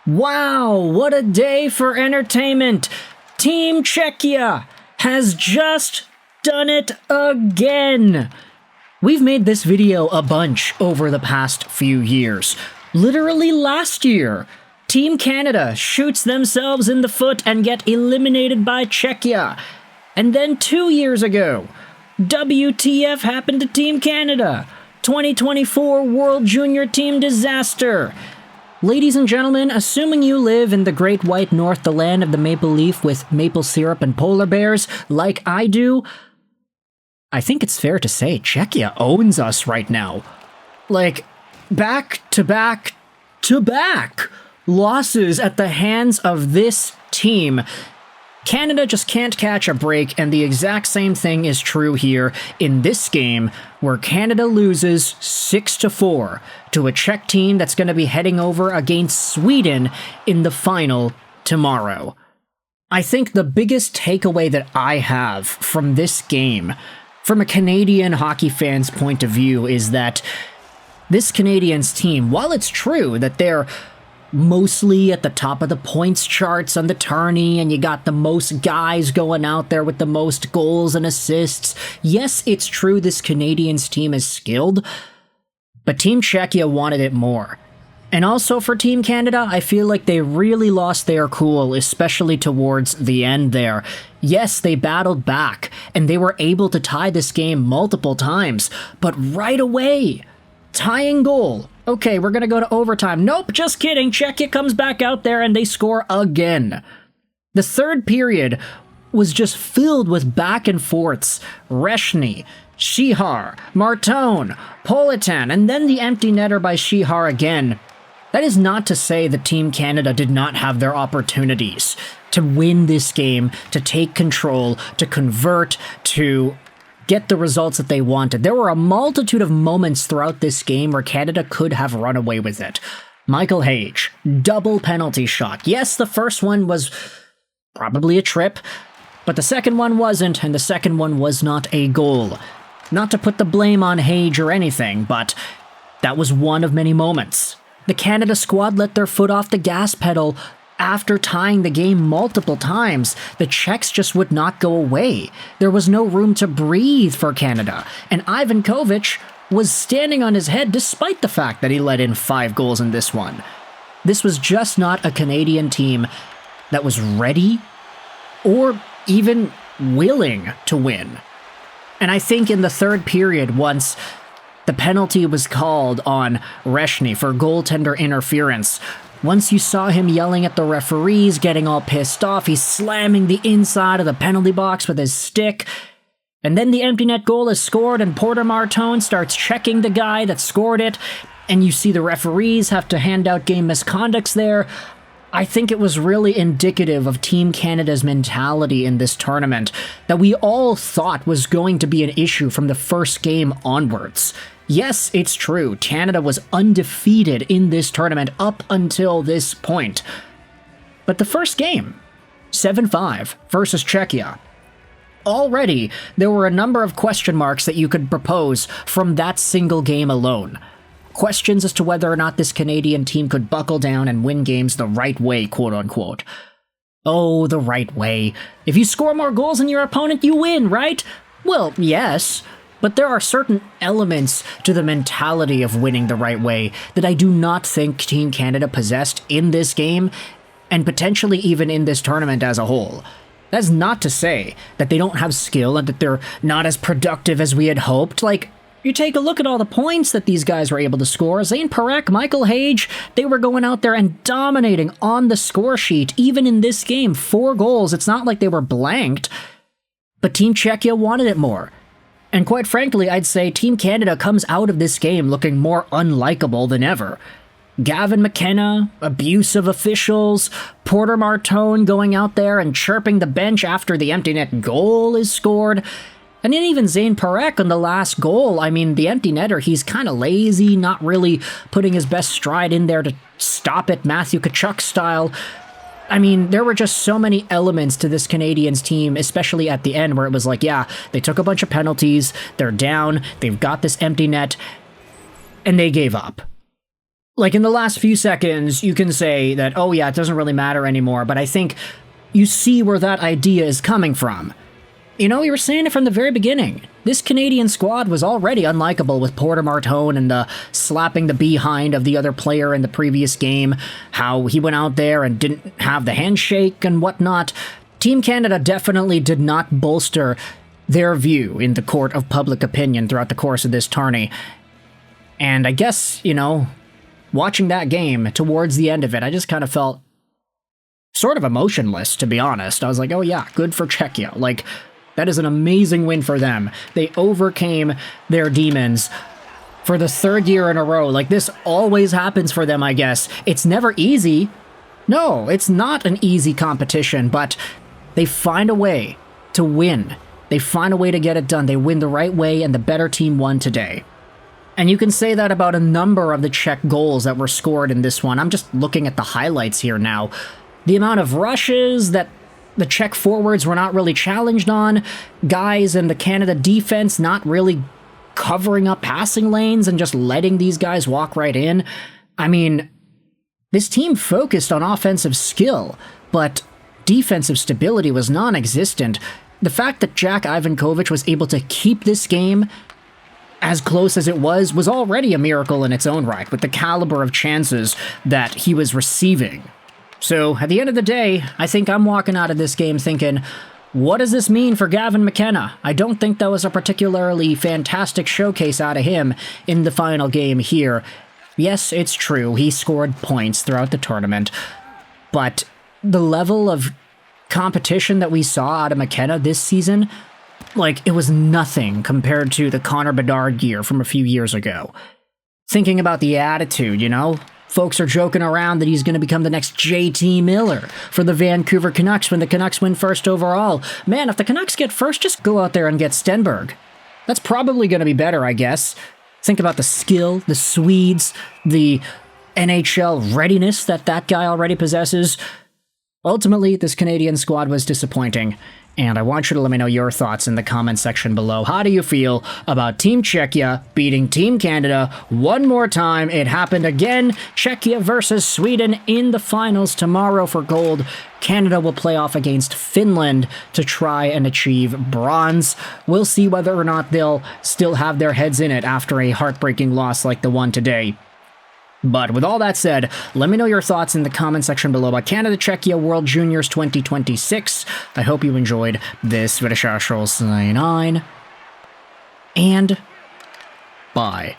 Wow, what a day for entertainment! Team Czechia has just done it again! We've made this video a bunch over the past few years. Literally last year, Team Canada shoots themselves in the foot and get eliminated by Czechia. And then 2 years ago, WTF happened to Team Canada? 2024 World Junior Team disaster. Ladies and gentlemen, assuming you live in the Great White North, the land of the maple leaf with maple syrup and polar bears, like I do, I think it's fair to say Czechia owns us right now. Like, back to back to back losses at the hands of this team. Canada just can't catch a break, and the exact same thing is true here in this game, where Canada loses 6-4 to a Czech team that's going to be heading over against Sweden in the final tomorrow. I think the biggest takeaway that I have from this game, from a Canadian hockey fan's point of view, is that this Canadians team, while it's true that they're mostly at the top of the points charts on the tourney, and you got the most guys going out there with the most goals and assists. Yes, it's true this Canadians team is skilled, but Team Czechia wanted it more. And also for Team Canada, I feel like they really lost their cool, especially towards the end there. Yes, they battled back, and they were able to tie this game multiple times, but right away, tying goal. Okay, we're gonna go to overtime. Nope, just kidding. Czechia comes back out there and they score again. The third period was just filled with back and forths. Reshny, Schaefer, Martone, Politan, and then the empty netter by Schaefer again. That is not to say that Team Canada did not have their opportunities to win this game, to take control, to convert, to get the results that they wanted. There were a multitude of moments throughout this game where Canada could have run away with it. Michael Hage, double penalty shot. Yes, the first one was probably a trip, but the second one wasn't, and the second one was not a goal. Not to put the blame on Hage or anything, but that was one of many moments. The Canada squad let their foot off the gas pedal. After tying the game multiple times, the Czechs just would not go away. There was no room to breathe for Canada, and Ivan Kovic was standing on his head despite the fact that he let in 5 goals in this one. This was just not a Canadian team that was ready or even willing to win. And I think in the third period, once the penalty was called on Reshny for goaltender interference, once you saw him yelling at the referees, getting all pissed off, he's slamming the inside of the penalty box with his stick. And then the empty net goal is scored, and Porter Martone starts checking the guy that scored it, and you see the referees have to hand out game misconducts there. I think it was really indicative of Team Canada's mentality in this tournament that we all thought was going to be an issue from the first game onwards. Yes, it's true, Canada was undefeated in this tournament up until this point. But the first game, 7-5 versus Czechia, already there were a number of question marks that you could propose from that single game alone. Questions as to whether or not this Canadian team could buckle down and win games the right way, quote-unquote. Oh, the right way. If you score more goals than your opponent, you win, right? Well, yes. But there are certain elements to the mentality of winning the right way that I do not think Team Canada possessed in this game, and potentially even in this tournament as a whole. That's not to say that they don't have skill and that they're not as productive as we had hoped. Like, you take a look at all the points that these guys were able to score. Zane Parekh, Michael Hage, they were going out there and dominating on the score sheet, even in this game. 4 goals, it's not like they were blanked. But Team Czechia wanted it more. And quite frankly, I'd say Team Canada comes out of this game looking more unlikable than ever. Gavin McKenna, abusive officials, Porter Martone going out there and chirping the bench after the empty net goal is scored. And then even Zane Parekh on the last goal, I mean, the empty netter, he's kind of lazy, not really putting his best stride in there to stop it Matthew Tkachuk style. I mean, there were just so many elements to this Canadians team, especially at the end, where it was like, yeah, they took a bunch of penalties, they're down, they've got this empty net, and they gave up. Like, in the last few seconds, you can say that, oh yeah, it doesn't really matter anymore, but I think you see where that idea is coming from. You know, you were saying it from the very beginning. This Canadian squad was already unlikable with Porter Martone and the slapping the behind of the other player in the previous game, how he went out there and didn't have the handshake and whatnot. Team Canada definitely did not bolster their view in the court of public opinion throughout the course of this tourney. And I guess, you know, watching that game towards the end of it, I just kind of felt sort of emotionless, to be honest. I was like, oh yeah, good for Czechia. Like, that is an amazing win for them. They overcame their demons for the third year in a row. Like, this always happens for them, I guess. It's never easy. No, it's not an easy competition, but they find a way to win. They find a way to get it done. They win the right way, and the better team won today. And you can say that about a number of the Czech goals that were scored in this one. I'm just looking at the highlights here now. The amount of rushes that the Czech forwards were not really challenged on, guys in the Canada defense not really covering up passing lanes and just letting these guys walk right in. I mean, this team focused on offensive skill, but defensive stability was non-existent. The fact that Jack Ivankovic was able to keep this game as close as it was already a miracle in its own right, with the caliber of chances that he was receiving. So, at the end of the day, I think I'm walking out of this game thinking, what does this mean for Gavin McKenna? I don't think that was a particularly fantastic showcase out of him in the final game here. Yes, it's true, he scored points throughout the tournament, but the level of competition that we saw out of McKenna this season, like, it was nothing compared to the Connor Bedard year from a few years ago. Thinking about the attitude, you know? Folks are joking around that he's going to become the next JT Miller for the Vancouver Canucks when the Canucks win first overall. Man, if the Canucks get first, just go out there and get Stenberg. That's probably going to be better, I guess. Think about the skill, the Swedes, the NHL readiness that guy already possesses. Ultimately, this Canadian squad was disappointing, and I want you to let me know your thoughts in the comment section below. How do you feel about Team Czechia beating Team Canada one more time? It happened again. Czechia versus Sweden in the finals tomorrow for gold. Canada will play off against Finland to try and achieve bronze. We'll see whether or not they'll still have their heads in it after a heartbreaking loss like the one today. But with all that said, let me know your thoughts in the comment section below about Canada-Czechia World Juniors 2026. I hope you enjoyed this video. And bye.